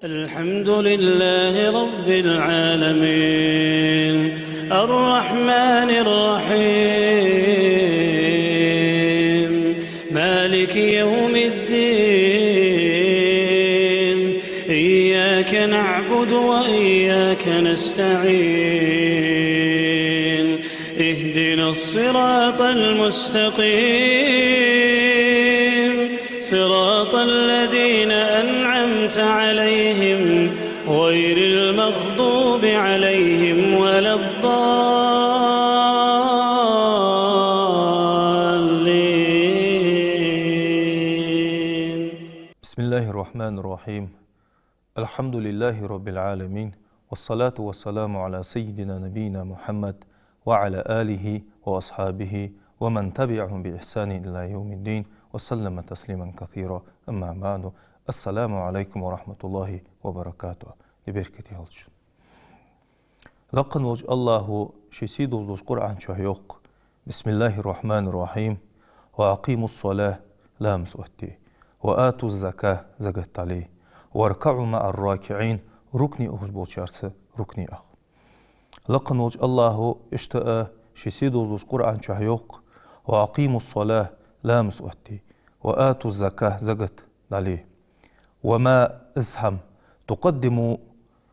الحمد لله رب العالمين الرحمن الرحيم مالك يوم الدين إياك نعبد وإياك نستعين اهدنا الصراط المستقيم صراط الذين أنعمت عليهم غير المغضوب عليهم ولا الضالين. بسم الله الرحمن الرحيم. الحمد لله رب العالمين، والصلاة والسلام على سيدنا نبينا محمد وعلى آله وأصحابه ومن تبعهم بإحسان إلى يوم الدين وسلم تسليما كثيرا. أما بعد، السلام عليكم ورحمة الله وبركاته. لبركة هلش لقن وجه الله شسيد وزوج قرآن شهيوق. بسم الله الرحمن الرحيم. وأقيموا الصلاة لا مسؤتي وآتوا الزكاة زكاة عليه واركعوا مع الراكعين ركني أخش بوشارس ركني أخ. لقن وجه الله اشتاء شسيد وزوج قرآن شهيوق. وأقيموا الصلاة لا مسؤتي وآتوا الزكاة زكاة عليه وما ازهم تقدموا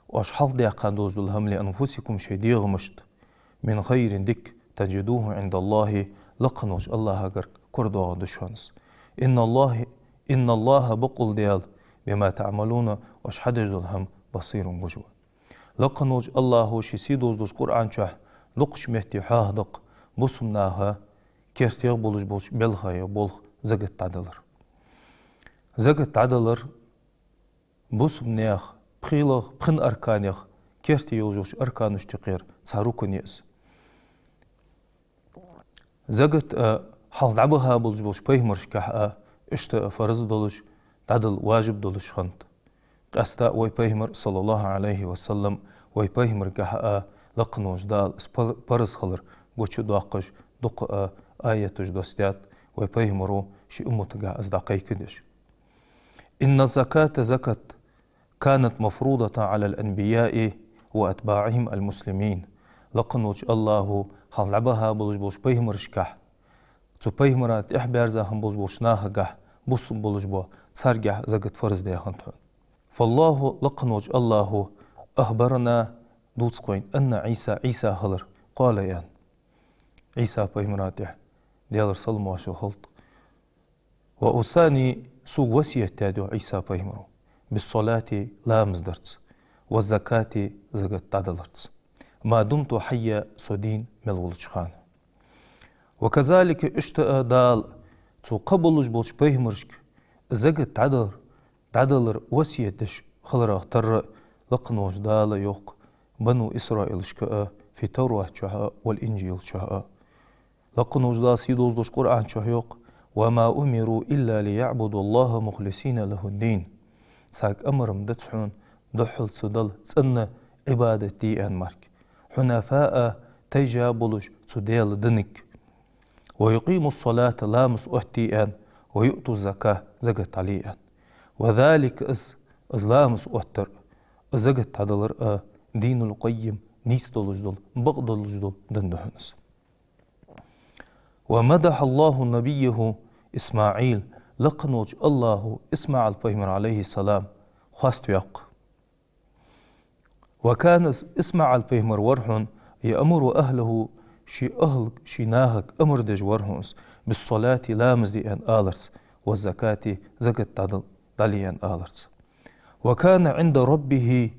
واشحال دي قادوز الهم لأنفسكم شيدي غمشت من خير دك تجدوه عند الله. لقن وجه الله هجر كردو غدشونس إن الله بقل ديال بما تعملون واشحدج الهم بصير وجوه. لقن وجه الله شسيدوز دوز قرآن شاه لقش مهتي حاهدق بصمناها كيرتيغ بولج بولش بلخايا بولخ زغت تعدلر زغت تعدلر بصمناخ بخيلغ بخن أركانيخ كيرتي يوجوش أركان اشتقير صاروكن يأس زغت حال دعبها بولج بولش بيهمرش كحا اشت فرز دولش تعدل واجب دولش خنت قستا وي بيهمر صلى الله عليه وسلم وي بيهمر كحا لقن وجدال برز خلر قوشو دواقش دق آياتش دوستيات وي بيهمرو شي أمتقا أزدقائي كدش. إن الزكاة زكاة كانت مفروضة على الأنبياء وأتباعهم المسلمين. لقن وجه الله حال لعبها بولج بولش بيهمرش كح تو بيهمرات إحبارزاهم بولج بولش ناهقح بصم بولج بو سارجح زكاة فرز دي خنتون. فالله لقن وجه الله أخبرنا دوتسقوين أن عيسى هلر قال يان عيسى بيهمراتح ديالر صلم واشو خلط وأساني سو وسية تادو عيسى بيهمرو بالصلاة لا مزدرت والزكاة زكاة تعدلرت ما دمت حيا سودين ملولج خان. وكذلك اشتاء دال تو قبلج بولش بيهمرشك زكاة تعدلر وسية دش خلر اختر لقن وجدال يوق بنو إسرائيل شكاء في توراة شهاء والإنجيل شهاء. لقن وجدال سيدوز دوش قرآن شهيوق. وما أمروا إلا ليعبدوا الله مخلصين له الدين. ساك أمرم دتحون دحل سدل تسنى عبادة دي أن مارك حنفاء تيجا بولش سديل دنك ويقيموا الصلاة لامس أهتي أن ويؤتوا الزكاة زكاة علي أن وذلك إز لامس أهتر زكاة عدلر دين القيم نيس دولجدل بغض دولجدل دندهنس. ومدح الله نبيه إسماعيل. لقن وجه الله إسماعيل بيهمر عليه السلام خاست يق. وكان إسماعيل بيهمر ورحن يأمر أهله شي ناهك أمر دج ورهنس بالصلاة لامز دي أن آلرس والزكاة زكاة تعدل دالي أن آلرس. وكان عند ربه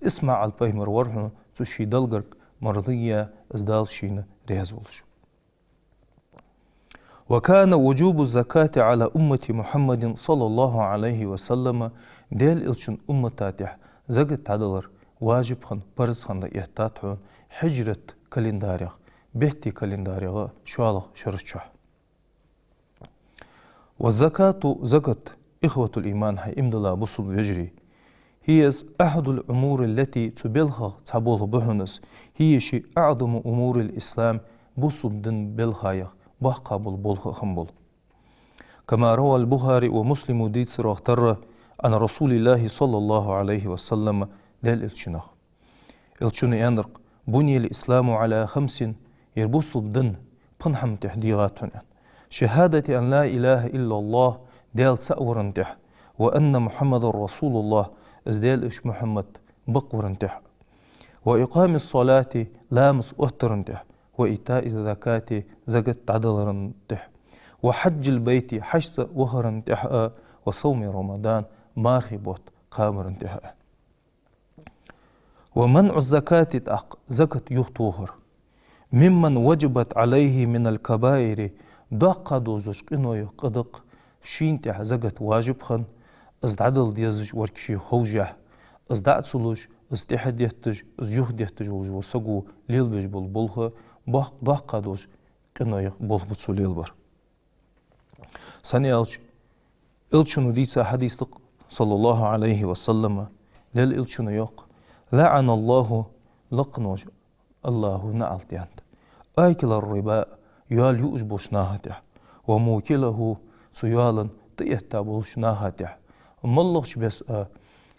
إسماعيل بيهمر ورحن تشي دلقرك مرضية إزدال شين ريازولش. وكان وجوب الزكاة على أمة محمد صلى الله عليه وسلم ديل إلشن أمتاتح زكاة تعدلر واجب خن برز خن يهتاتحون حجرة كالنداريغ بيهتي كالنداريغ شوالغ شرشوح. والزكاة زكاة إخوة الإيمان هي إمدلا بصل يجري هي أحد الأمور التي تبلغ تعبوه بحنس هي شيء أعظم أمور الإسلام بصل دن بلغايغ بحقا بل بلغ خنبل. كما روى البخاري ومسلم ديتسر واختر عن رسول الله صلى الله عليه وسلم دل الشنخ الشن ينرق بني الإسلام على 5 يربص الدن بنحم تحديغاتهن شهادة أن لا إله إلا الله ديال سأورنتح وأن محمد رسول الله ازديل إش محمد بقورنتح وإقام الصلاة لامس أهترنتح وإيتاء الزكاة زكاة عدلرنتح وحج البيت حجز وهرنتح وصوم رمضان مارهبوت قامرنتح ومنع الزكاة زكاة يخطوهر ممن وجبت عليه من الكبائر دقا دوزش قنو يقدق شينتح زكاة واجب خن ازدعدل ديزج وركشي خوجح ازدعد سلوش ازتحد يهتج ازيوهد يهتج وسقو ليل بيج بالبلخ دقا دوز قنو يقبل بتسو ليل بر ساني الشنو ديسا حديث صلى الله عليه وسلم ليل الشنو يق لعن الله لقنوج الله نعلتيانت آكل الربا يال يؤج بوشناهته وموكله سيالا تيهتا بوشناهته ملغش بس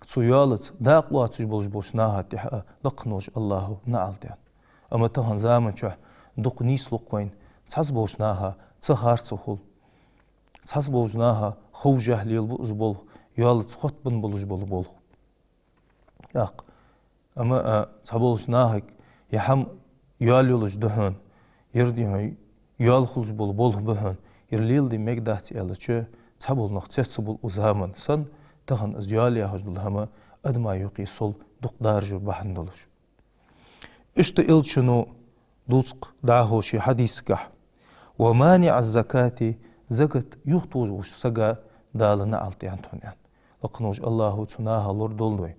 سيالت داقواتش بوشناهته لقنوج الله نعلتيان أما تهان زامن شح دوق نيس لقوين تحس بوشناها تخار تخول تحس بوشناها خوجه ليل بوزبول يالت خطبن بلوج بول ياق أما تحبولش ناهك يحم ياليولش دهن يردي يال خلج بول بهن يرليل دي مقداتي ألتشي تحبول نقطيت بول أزامن سن تهن از ياليا هج بالهما أدما يقي صل دق دارجو بحن دولش اشت إلشنو دوسق دعهوشي حديث كح ومانع الزكاة زكاة يخطوج وش سقا دالنا عالتيان تونيان لقنوج الله تناها لور دولوي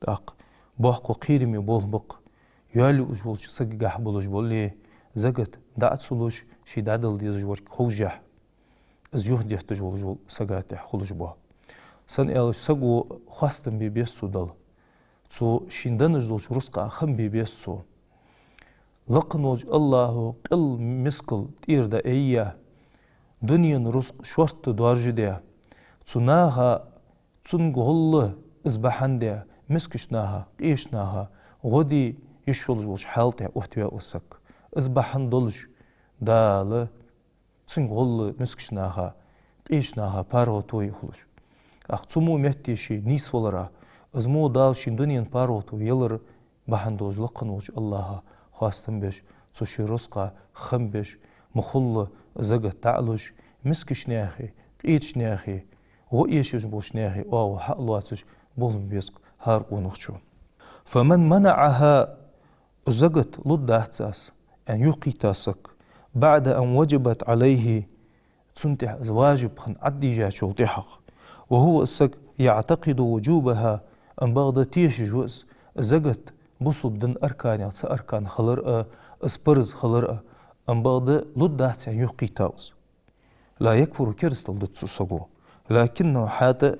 داق بوحكو قيرمي بول بق يالي وجولش سقا بولش بولي زكاة دعت سلوش شي دعدل ديز جورك خوجح از يهد يحتج ولجول سقاتح خلج بوها سن إلش سقو خواستن بيبيسو دل تو شندنج دولش رسقا أخم بيبيسو لقنوج الله قل مسكل تير دا إياه دنيا رزق شورت دارج ديا تناها تنقل ازبحان ديا مسكشناها قيشناها غدي يشولج وش حالتها وحتويا أسك ازبحان دولج دال تنقل مسكشناها قيشناها بارو توي خلج أخ تمو مهتيشي نيس ولرا ازمو دال شين دنيا بارو توي يلر بحان دولج لقنوج الله خواستن بيش تشي رزقا خم بيش مخل زغ تعلوش مسكش ناخي قيتش ناخي غويشش بوش ناخي او حقلواتش بولم بيسق هار قونخشو فمن منعها زغت لدهتاس ان يقيتاسك بعد ان وجبت عليه تنتح واجب خن عدي جا شوطحق وهو السك يعتقد وجوبها ان بغض تيش جوز زغت بصدن اركان اركان خلر اسبرز خلر أن بعض لدهت يقيتاوز لا يكفر كرست لدتسوغو لكنه حتى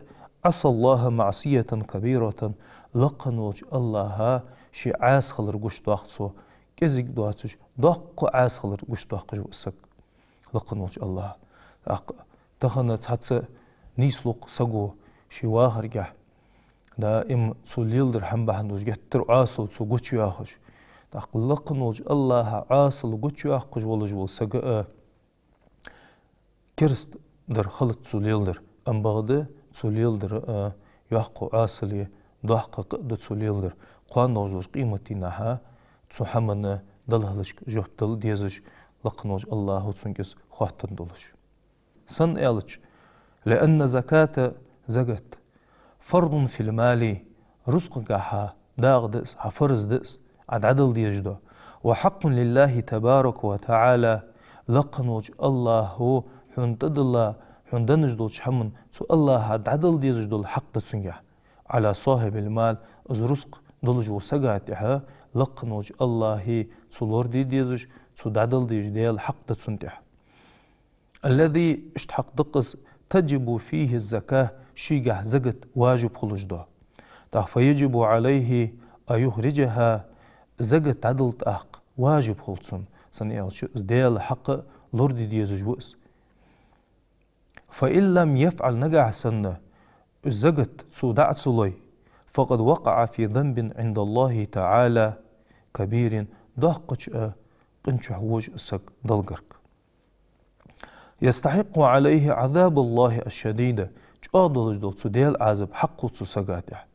عصى الله معصية كبيرة لقنوج الله شي عاس خلر قشتاقصو كزيك دواتش دق عاس خلر قشتاق جوسك لقنوج الله تخنت حتى نيسلق سقو شي واهرجح دائم تسوليلدر حنبحندوش جتر عاسل تسو قوتشو ياخش لقنوج الله عاصل قوتشو ياخش ولجول سقا كرست در خلط تسوليلدر أم بغد تسوليلدر يحقو عاصلي ضحق قد تسوليلدر قوان نوجلوش قيمتي نها تسوحمن دلهلش جهتل ديزش لقنوج الله تسنكس خواتن دولش سن إلش لأن زكاة زكت فرض في المال رزق قاحا داغ دس حفرز دس عدل ديجدو وحق لله تبارك وتعالى لقنوج الله حندد الله حندنج دول شحمن سو الله عدل ديجدو الحق تسنجح على صاحب المال از رزق دولج وسقاتها لقنوج الله سولور دي ديجج سو عدل ديجدو الحق تسنجح الذي اشتحق دقز تجب فيه الزكاة شيقه زقت واجب خلج دو فيجب عليه أيخرجها زقت عدلت أحق واجب خلصن سنيال شو ديال حق لورد ديزج وس فإن لم يفعل نجع سنة الزقت سودعت سلوي فقد وقع في ذنب عند الله تعالى كبير ضاقش قنش حوج السق دلقرك يستحق عليه عذاب الله الشديد جادلج دول سديل عذاب حق سسقاتح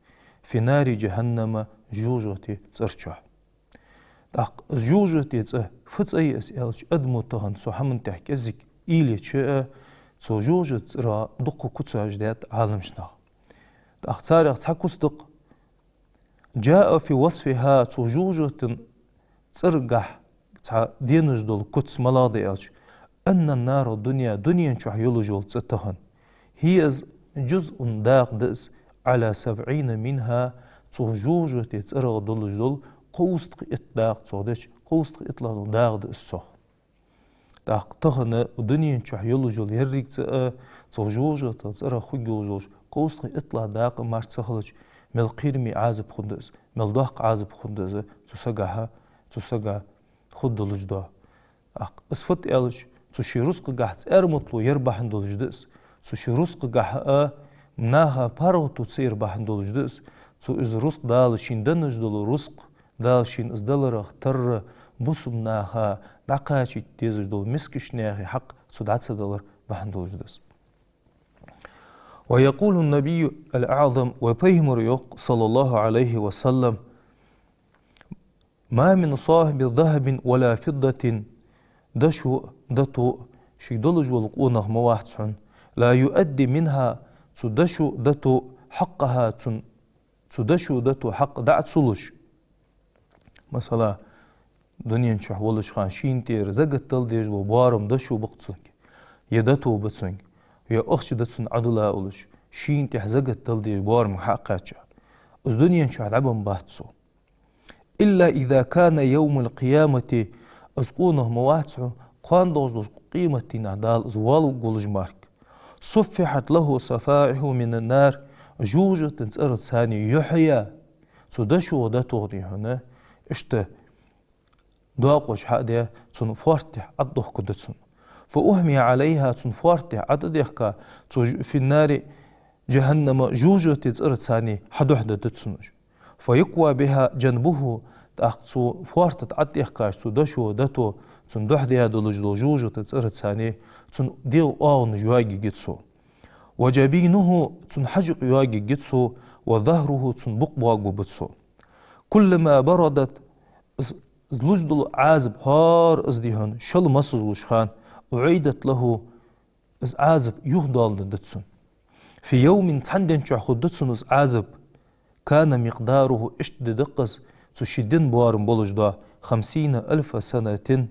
في نار جهنم جوجتي ترشح داق جوجتي فتأي اسئلش ادمو تهن سو حمن تحك ازك إيلي تشاء سو جوجت را دقو كتسا جدات عالمشنا داق تاريخ تحكوس دق جاء في وصفها سو جوجت ترقح دينج دول كتس ملاضي الش أن النار الدنيا دنيا شح يلجول تتهن هي جزء داق دس على 70 منها تجوجة تترغ دول جدول قوست إطلاق تودش قوست إطلاق داق دس صح داق تهن دنيا شح يلجول يريك تجوجة تترغ خجوجوش قوست إطلاق داق مار تسخلش ملقيرمي عازب خندس ملداق عازب خندس تسقها خد دول جدا اسفت إلش سوشي رزق قحت ارمطلو يربحن دول جدس سوشي رزق قحت مناها بارغتو تصير بحن دول جدس سو از رزق دالشين دنج دول رزق دالشين از دلر اختر بوسو مناها دقاشي تيزج دول مسكش ناخي حق سو دعتس دلر بحن دول جدس ويقول النبي الأعظم وبيهمر يق صلى الله عليه وسلم ما من صاحب ذهب ولا فضة دشو دتو شيدولج والقونه مواحتسون لا يؤدي منها تدشو دتو حقها تدشو دتو حق دعت سلوش مثلا دنيا نشح ولش خان شين تير زقت تلديج وبارم دشو بقتسنك يدتو بتسنك يا أخش دتسن عدلا أولش شين تح زقت تلديج بارم حقاتشا از دنيا نشح عبم باحتسو إلا إذا كان يوم القيامة أسقونه مواحتسو قان دوزلوش قيمة نعدال زوالو قولج مارك صفحت له صفائحه من النار جوجة تنسأرت ثاني يحيى تدشو ودتوغني هنا اشت داقوش حقدي تنفارتح أدوخ كدتسن فأهمي عليها تنفارتح أدديخك في النار جهنم جوجة تنسأرت ثاني حدوحدة تتسنج فيقوى بها جنبه تأخذ فارتت أديخكاش تدشو ودتو تن دوحدي هادو لجدو جوجة تنسأرت ثاني تن ديو آون جواجي جتسو وجبينه تن حجق يواجي جتسو وظهره تن بقباق ببتسو كلما بردت لجدو عازب هار ازديهن شل مصر وشخان أعيدت له عازب يهدال دتسن في يوم تحندن شعخو دتسن عازب كان مقداره اشت دقس تشدن بوارن بولجدا 50,000 سنة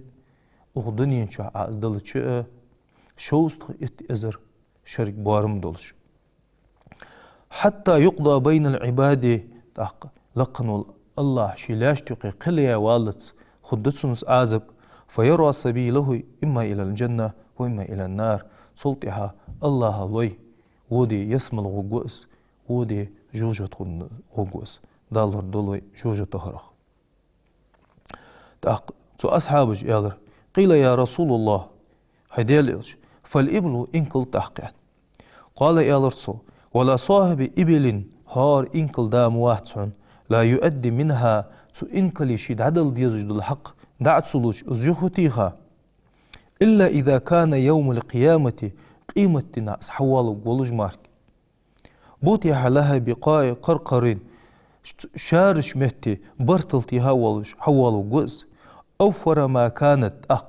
أغدنين شع عزدل شيء شوست ات ازر شرك بوارم دولش حتى يقضى بين العباد لقنوا الله شلاش تقي قليا والت خدتسنس عازب فيرى سبيله إما إلى الجنة وإما إلى النار سلطها الله لوي ودي يسمى الغقوس ودي جوجة غقوس دالر دولوي جوجة تهرخ تو أصحابج يالر قيل يا رسول الله هيديلش فالإبل إنكل تحقيا قال يالرسو ولا صاحب إبل هار إنكل دام واحد لا يؤدي منها تو إنكل يشيد عدل ديزج الحق دعت سلوش أزيوهتيها إلا إذا كان يوم القيامة قيمة ناس حوالو قولج مارك بوتيح لها بقاء قرقرين شارش مهتي برتلتي حوالو قوز أوفر ما كانت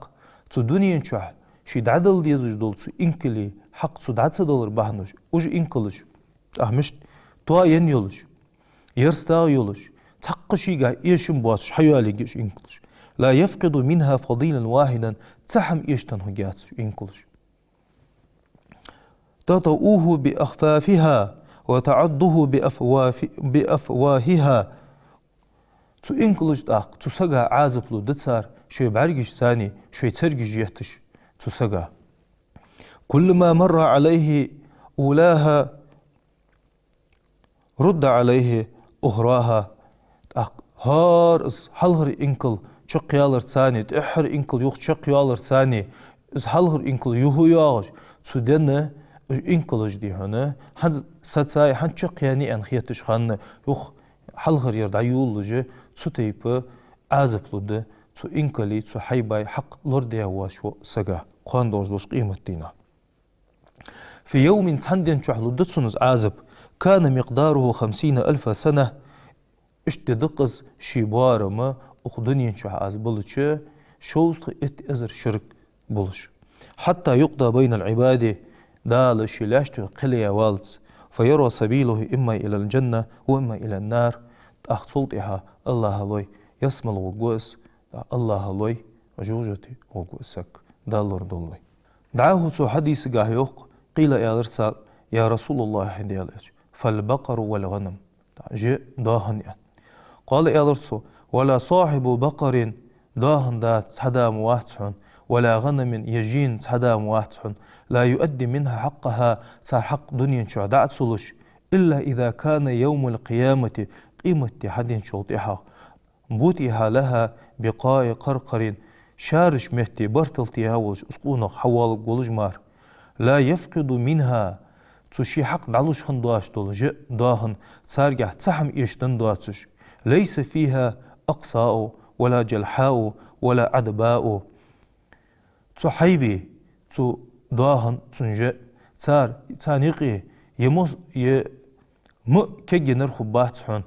تو دنيا شح شيد عدل ديزج دول تو إنكلي حق تو دعت دولار بحنوش وج إنكلش مش توا ينيولش يرستا يولش تحقشيقا إيشن بواتش حيوالي جيش إنكلش لا يفقد منها فضيلا واحدا تحم إيشتن هجاتش إنكلش تطؤوه بأخفافها وتعضه بأفواهها تو إنكلش تو سقا عازب لو دتسار شوي بعرقش ثاني شوي ترقش يهتش تو سقا كل ما مر عليه أولاها رد عليه أخراها هار حلغر إنكل شقيالر ثاني تحر إنكل يوخ شقيالر ثاني حلغر إنكل يهو ياغش تو دنه إنكلج دي هنا هنز ساتساي هنشق يعني أن خيتش خان يخ حلغر يرد عيولج تسوتيب عازب لده تو إنكلي تو حيباي حق لردي واشو سجا قان دوش قيمة دينا في يوم تندن شحلو دتسونز عازب كان مقداره 50,000 سنة اشتدقز شيبار ما أخدنين شح عازب بلش شوست ات ازر شرك بلش حتى يقضى بين العباد دال شلاشت قليا والز فيرى سبيله إما إلى الجنة وإما إلى النار أخطلتها الله لوي يسمى الغوغوس الله لوي وجوجتي غوغوسك دالور دولوي دعاه سو حديث قاهيوق قيل يا رسال يا رسول الله هديالج فالبقر والغنم جاء داهن يعني. قال يا رسول ولا صاحب بقر داهن دات حدا مواتحن ولا غنم يجين حدا مواتحن لا يؤدي منها حقها صار حق دنيا شو دعت سلش إلا إذا كان يوم القيامة قيمة حد شوطها بوتها لها بقاء قرقر شارش مهتي برتلتها وش اسقونق حوال قولج مار لا يفقد منها تشي حق دعلوش خندواش دولج داهن سارجع تسحم إيشتن دواتش ليس فيها أقصاء ولا جلحاء ولا عدباء تحيبي تو داهن تنجا تار تانيقي يمس كجنر خباتحون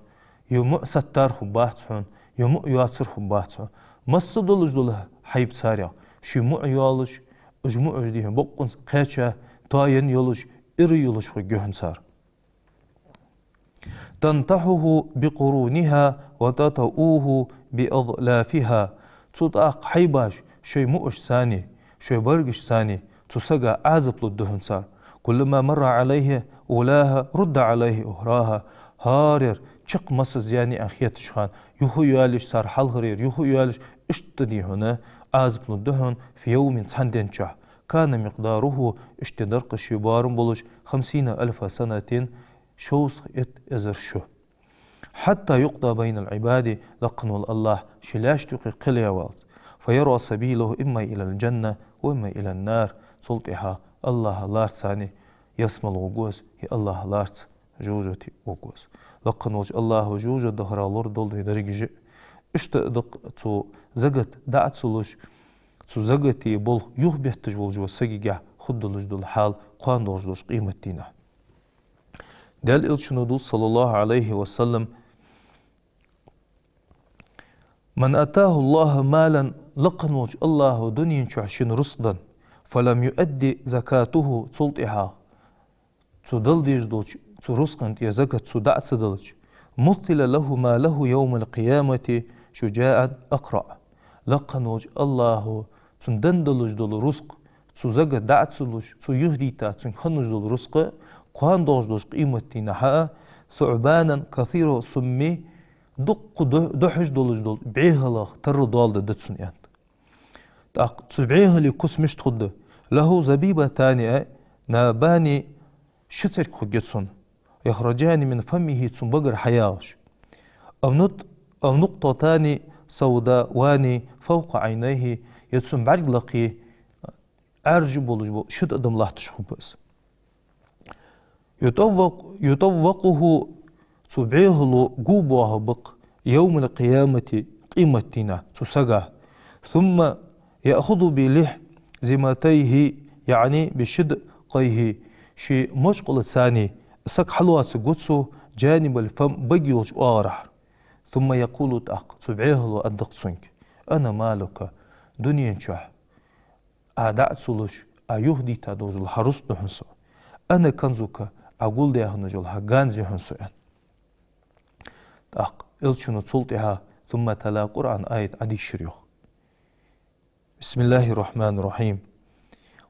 ستار خباتحون ياتسر خباتحون مصدلج دولها حيب تاريا شي يالش اجمع جديهم بقنس قيتشا تاين يولش إري يولش خجوهن سار تنتحه بقرونها وتطؤوه بأضلافها تطاق حيباش شي مؤش ثاني شي برقش ثاني تسقى عازب للدهن سار كلما مر عليه أولاها رد عليه أهراها هارر شق مسز يعني أخيات شخان يخو يالش سار حلغرير يخو يالش اشتدي هنا عازب للدهن في يوم تحندين شح كان مقداره اشتدرق شبار بلش 50,000 سنة شوص ازر شو حتى يقضى بين العباد لقنوا الله شلاش تقي قليا والت فيرى سبيله إما إلى الجنة وإما إلى النار سلطها الله لارت ثاني يسمى الغوغوز هي الله لارت جوجتي غوغوز لقنوج الله جوجة دهرا لردل درجة اشتدق تو زغت دعت سلوش تو زغتي بول يوه بيحتج والجو سجيجا خدلج دول حال قان دوش قيمة دينا دال إلشنودو صلى الله عليه وسلم من أتاه الله مالا لقنوج الله دنيا شعشن رصدا فلم يؤدي زكاته سلطها تدلديج دوش ترسقن يا زكاة تدعت سدلج مثل له ما له يوم القيامة شجاعا أقرأ لقنوج الله تندندلج دول رزق تزكاة دعت سدلج تيهديتا تنخنج دول رزق قان دوش قيمة نحاء ثعبانا كثير سمي دق دحج دول بعيه الله تر دوال دتسن يعني تبعيه اللي كس مش تخد له زبيبة تانية ناباني شتر خجتسن يخرجان من فمه تنبقر حياش أو نقطة تاني سوداء واني فوق عينيه يتسن بعد لقي أرجو بولجبو شد أدم الله تشخب بس يطوقه تبعيه له قوبوها بق يوم القيامة قيمتنا تسقى ثم يأخذ بلح زماتيه يعني بشد قيه شي مشقل ثاني سك حلوة سقطسو جانب الفم بقيوش آرح ثم يقول تأق تبعيه له أدق سنك أنا مالك دنيا شح أعداء سلوش أيهدي تدوز الحرس نحنسو أنا كنزك أقول دي هنجل هجانزي حنسوين تأق إلشنو تسلطها ثم تلا قرآن آية عدي الشريخ بسم الله الرحمن الرحيم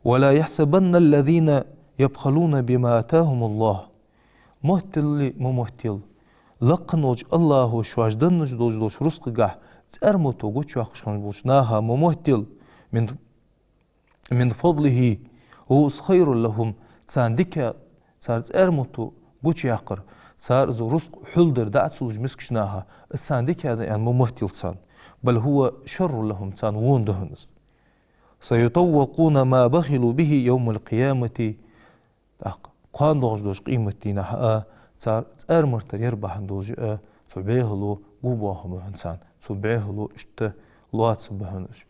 ولا يحسبن الذين يبخلون بما آتاهم الله مهتل ممهتل لقنوج الله شواجدنج دوش رزقه تأرمتو قوش وخشان بوشناها ممهتل من فضله هو خير لهم تاندك صار تأرمتو قوش يقر صار زو رزق حلدر دعت سلوج مسكشناها الساندك هذا يعني ممهتل تان بل هو شر لهم تان ووندهنز سيطوقون ما بخلوا به يوم القيامة قان دوش قيمتينا صار مرتر يربحن دوج صبيهلو قوباهم إنسان صبيهلو اشت لوات صبهنش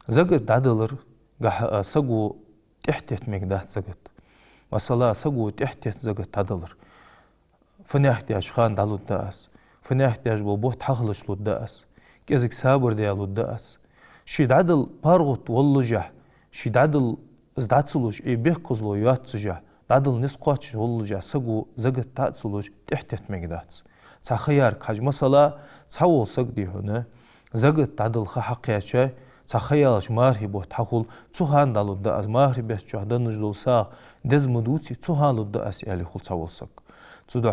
زقت عدلر قح سقو تحتت مقدات زقت مثلا سقو تحتت زقت عدلر فنيحتاج خان دالو الداس فنيحتاج بوبوت حخلش لو الداس كيزك سابر ديالو الداس شيد عدل بارغوت واللجح شيد عدل ازدعتسلوش بيقزلو ياتسجح عدل نسقاتش واللجح سقو زقت تاتسلوش تحتت مقدات تخيار كاج مثلا تحول سقدي هنا زقت عدل خحقياتش تخيالش مارهي بوت حخول تسوهان دالو الداس مارهي بيت جهدن نجدول ساق دز مدوتي تسوهان لو الداس يالي خول تحول سق تدو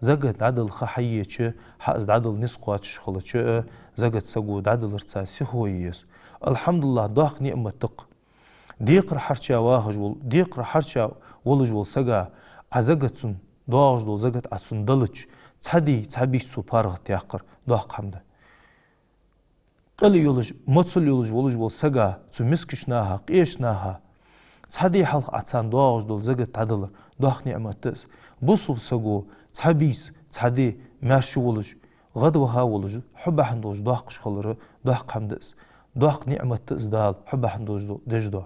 زقت عدل خحيتش حقز عدل نسقاتش خلتش زقت سقو عدل ارتساسي هويس الحمد لله داق نعمة تق ديقر حرشا واهج ديقر حرشا ولج سقا عزقت سن داغج دول زقت عسن دلج تحبي سو بارغ تيقر داق حمد قل يولج متصل يولج ولج سقا تو مسكشناها قيشناها تحدي حلق عتسان داغج دول زقت عدل داق نعمة تس بوصل سقو تحبيس تحدي ماشي ولج غدوها ولج حب حندوج داقش خلر داق حمدس داق نعمة تس دال حب حندوج دجدو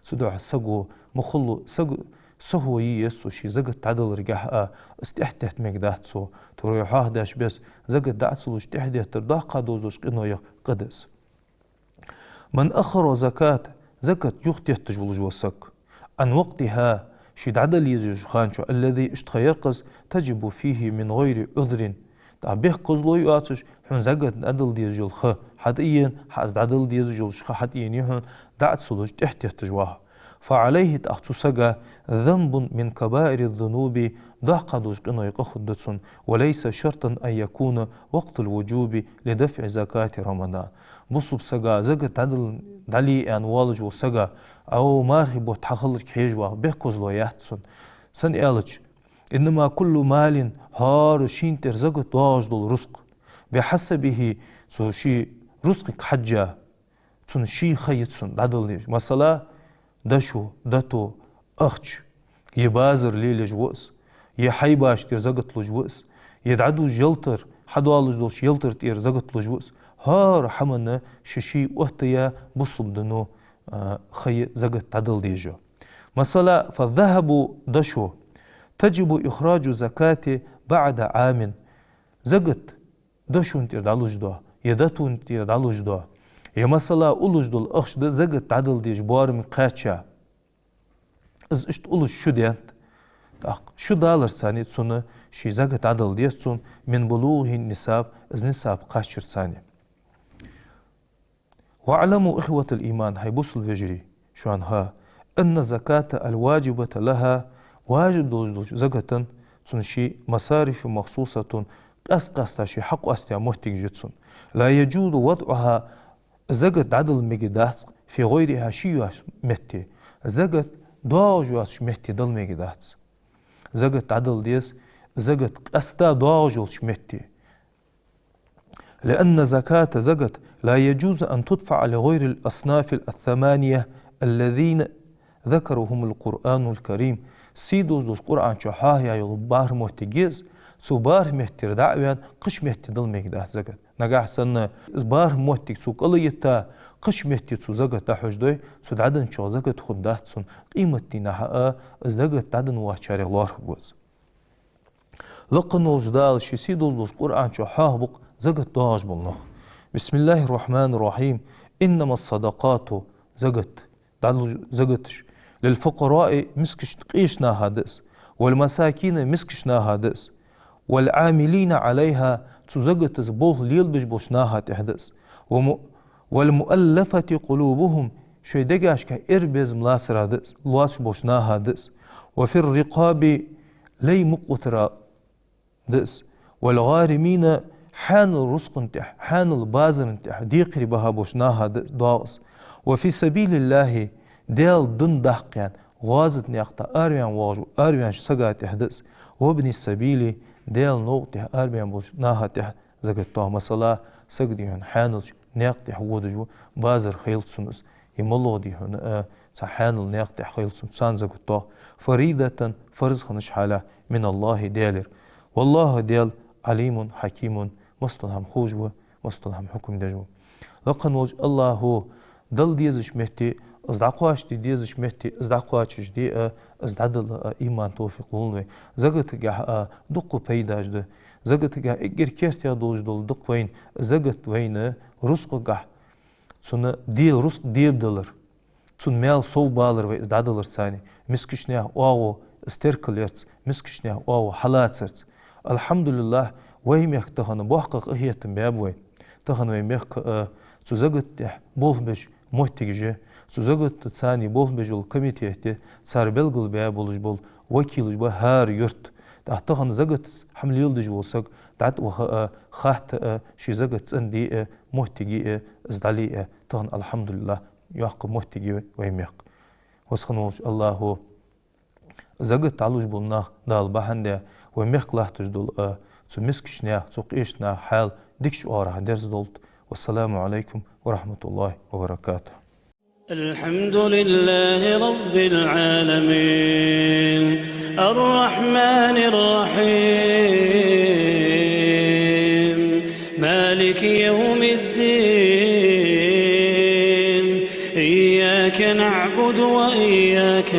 سدوح سقو مخلو سقو سهو يسو شي زقت عدل رجح استحتت مقدات سو تروح داش بس زقت دعسلوش تحديت داقا دوزوش قنوية قدس من أخر زكاة زكاة يختيت تجولج وسك عن وقتها شيد عدل يزوج خانشو الذي اشتخيرقز تجب فيه من غير عذر تعبيه قزلو يواتش حن زقت عدل ديزجل خ حديين حازد عدل ديزجل خ حديين يهن دعت سلوج تحتيت تجواه فعليه تأختصق ذنب من كبائر الذنوب ضحق دوشقنا يقخدتون وليس شرطا أن يكون وقت الوجوب لدفع زكاة رمضان بصب سقا زقت عدل دلي أن والج وسقا أو مارهب وتحخلك حيجوا بيكوز لو يحتسون سن إالج إنما كل مال هار شينتر زقت دواج دول رزق بحسبه سو شي رزقك حجة تون شي خيتسون عدل ليش مثلا دشو دتو أخش يبازر ليلج وقس يحيباش تير زقت لج وقس يدعدو جلتر حدوالج دوش يلتر تير زقت لج وقس هار حمنا ششي وقتيا بصب دنو خي زقت عدل ديجو مثلا فالذهب دشو تجب إخراج زكاة بعد عام زقت دشو انتير دعلوج دو يدتو انتير دعلوج دو يا مثلا أولج دول أخش ده زقت عدل ديج بوار من قاتشا إز إشت أولج شو ديانت شو دالر ثاني تسونا شي زقت عدل ديستون من بلوغ النساب إز نساب قاتشر ثاني واعلموا إخوة الإيمان هيبص الفجري شوان ها أن زكاة الواجبة لها واجب دولج زقتا تسون شي مصارف مخصوصة قاستا شي حق أستيا مهتك جتسون لا يجوز وضعها زقت عدل مقداس في غيرها شيواش مهتي زقت دواجواش مهتي دل مقداس زقت عدل ديس زقت قستا دواجوش مهتي لأن زكاة زقت لا يجوز أن تدفع لغير الأصناف الثمانية الذين ذكرهم القرآن الكريم سيدوز دوش قرآن شحاه يا يلبار مهتجيز سو بار مهتر دعوان قش مهتي دل مقداس زقت نجاح سنة بار مهتك سو قليتا قش مهتي سو زقت حجدوي سو دعدن شو زقت خدات سن قيمتي نحقا زقت دعدن واشاري الله جوز لقنو جدال شي سيدوز دوش قرآن شحاه بق زقت داج بالنخ بسم الله الرحمن الرحيم إنما الصدقات زقتش للفقراء مسكش قيشنا هادس والمساكين مسكشنا هادس والعاملين عليها تزقت زبوه ليلبش بوشناها تحدث والمؤلفة قلوبهم شوي دقاش كإربز ملاسر هادس لواش بوشناها دس وفي الرقاب لي مقوترا دس والغارمين حان الرزق انتح حان البازر انتح ديقري بها بوشناها داوس وفي سبيل الله ديال دن دحقيان غازت نيقتا أريان واجو أريان سقا تحدث وابن السبيل ديال نوقته أريان بوشناها تح زقتوها مثلا سقديهن حانوش نيقتي حودجو بازر خيل سنس يملو ديهن صحان النياق تحخيل سمسان زغطو فريدة فرز خنش حالة من الله ديالر والله ديال عليم حكيم مستلهم خوجو مستلهم حكم دجو لقن وج الله هو دل ديزش مهتي ازدعقواش دي ديزش مهتي ازدعقواش دي ازدعدل ايمان توفيق لولوي زغت جا دقو بيداج ده زغت جا اگر كيرتيا دولج دول دق وين زغت وين رزق جا سنة ديل رزق ديب دلر سن مال سو بالر وي ازدعدلر ثاني مسكشنيا واو استركليرت مسكشنيا واو حالاترت الحمد لله ويميخ تخن بوحقق اهيتم بابوي تخن ويميخ سوزغت بولبش موتيجي سوزغت ثاني بولبش الكوميتيه صار بلغل بابولج بول وكيلج با هار يرت تخن زغت حمل يلدج وسق دعت خاحت شي زغت اندي موتيجي ازدالي تخن الحمد لله يحق موتيجي ويميخ وسخنوش الله زغت علوج بولنا دال بهنده ويميخ لاحتج دول مسكشنا تقيشنا حال ديكش أورا درس دولت والسلام عليكم ورحمة الله وبركاته. الحمد لله رب العالمين الرحمن الرحيم مالك يوم الدين إياك نعبد وإياك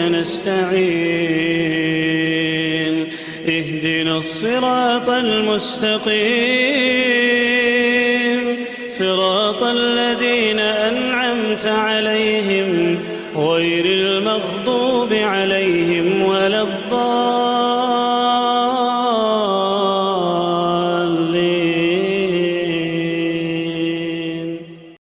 نستعين اهدنا الصراط المستقيم صراط الذين أنعمت عليهم غير المغضوب عليهم ولا الضالين